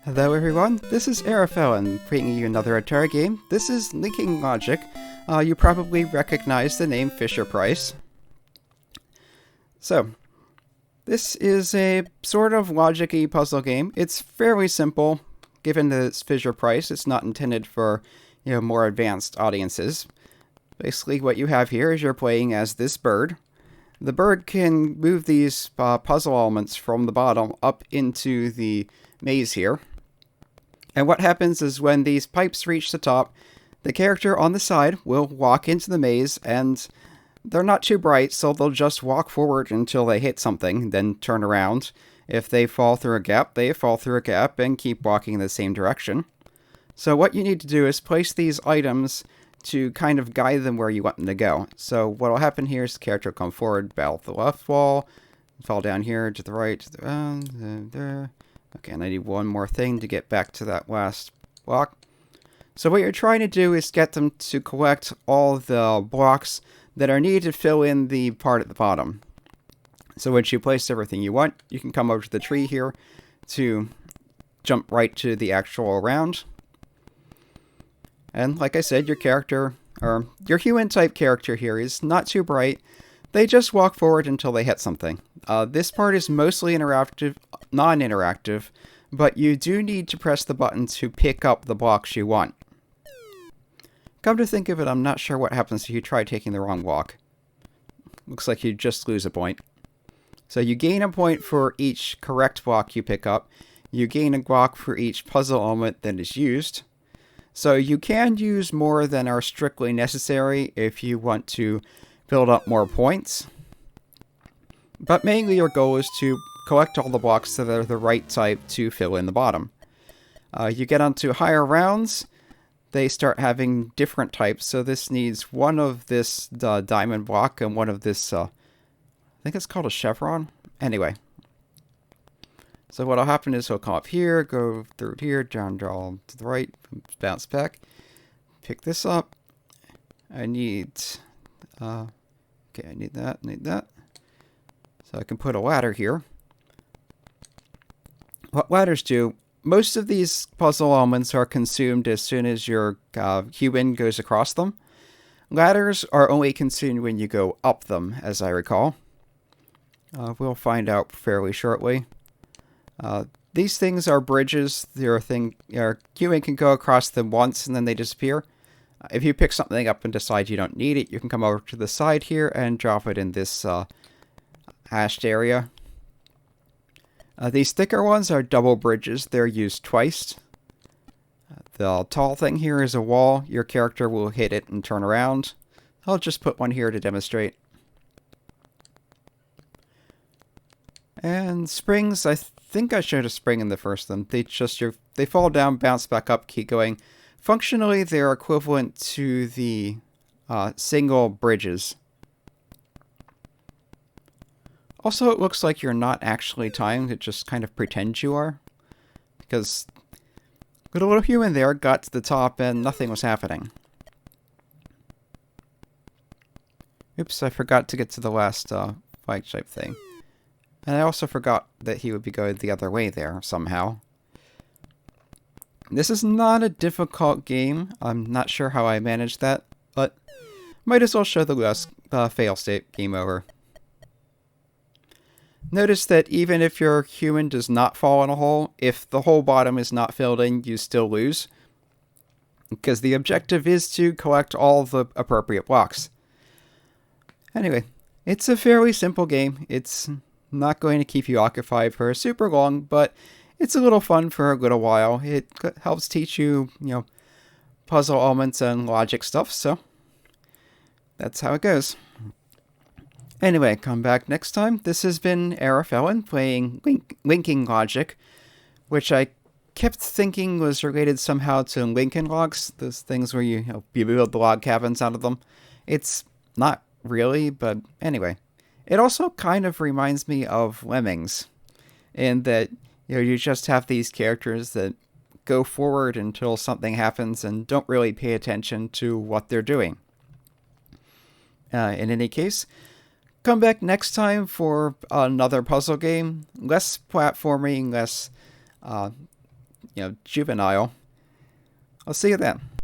Hello everyone, this is Arafellen bringing you another Atari game. This is Linking Logic. You probably recognize the name Fisher-Price. So, this is a sort of logic-y puzzle game. It's fairly simple, given that it's Fisher-Price. It's not intended for, more advanced audiences. Basically, what you have here is you're playing as this bird. The bird can move these puzzle elements from the bottom up into the maze here. And what happens is when these pipes reach the top, the character on the side will walk into the maze, and they're not too bright, so they'll just walk forward until they hit something, then turn around. If they fall through a gap, they fall through a gap and keep walking in the same direction. So what you need to do is place these items to kind of guide them where you want them to go. So what will happen here is the character will come forward, battle the left wall, fall down here to the right, to the there. Okay, and I need one more thing to get back to that last block. So what you're trying to do is get them to collect all the blocks that are needed to fill in the part at the bottom. So once you place everything you want, you can come over to the tree here to jump right to the actual round. And like I said, your character, or your human type character here is not too bright. They just walk forward until they hit something. This part is mostly non-interactive, but you do need to press the button to pick up the blocks you want. Come to think of it, I'm not sure what happens if you try taking the wrong block. Looks like you just lose a point. So you gain a point for each correct block you pick up. You gain a block for each puzzle element that is used. So you can use more than are strictly necessary if you want to build up more points. But mainly your goal is to collect all the blocks that are the right type to fill in the bottom. You get onto higher rounds, they start having different types. So this needs one of this diamond block and one of this, I think it's called a chevron. Anyway. So what will happen is he'll come up here, go through here, down, draw to the right, bounce back. Pick this up. I need, okay, I need that. So I can put a ladder here. What ladders do, most of these puzzle elements are consumed as soon as your human goes across them. Ladders are only consumed when you go up them, as I recall. We'll find out fairly shortly. These things are bridges. Your human can go across them once and then they disappear. If you pick something up and decide you don't need it, you can come over to the side here and drop it in this hashed area. These thicker ones are double bridges. They're used twice. The tall thing here is a wall. Your character will hit it and turn around. I'll just put one here to demonstrate. And springs, I think I showed a spring in the first one. They fall down, bounce back up, keep going. Functionally, they're equivalent to the single bridges. Also, it looks like you're not actually timed, it just kind of pretends you are. Because the little human there got to the top and nothing was happening. Oops, I forgot to get to the last flag shape thing. And I also forgot that he would be going the other way there, somehow. This is not a difficult game. I'm not sure how I managed that, but might as well show the last fail state, game over. Notice that even if your human does not fall in a hole, if the whole bottom is not filled in, you still lose. Because the objective is to collect all the appropriate blocks. Anyway, it's a fairly simple game. It's not going to keep you occupied for super long, but it's a little fun for a little while. It helps teach you, puzzle elements and logic stuff, so that's how it goes. Anyway, come back next time. This has been Arafellen playing Linking Logic, which I kept thinking was related somehow to Lincoln Logs, those things where you build the log cabins out of them. It's not really, but anyway. It also kind of reminds me of Lemmings, in that you just have these characters that go forward until something happens and don't really pay attention to what they're doing. In any case, come back next time for another puzzle game. Less platforming, less juvenile. I'll see you then.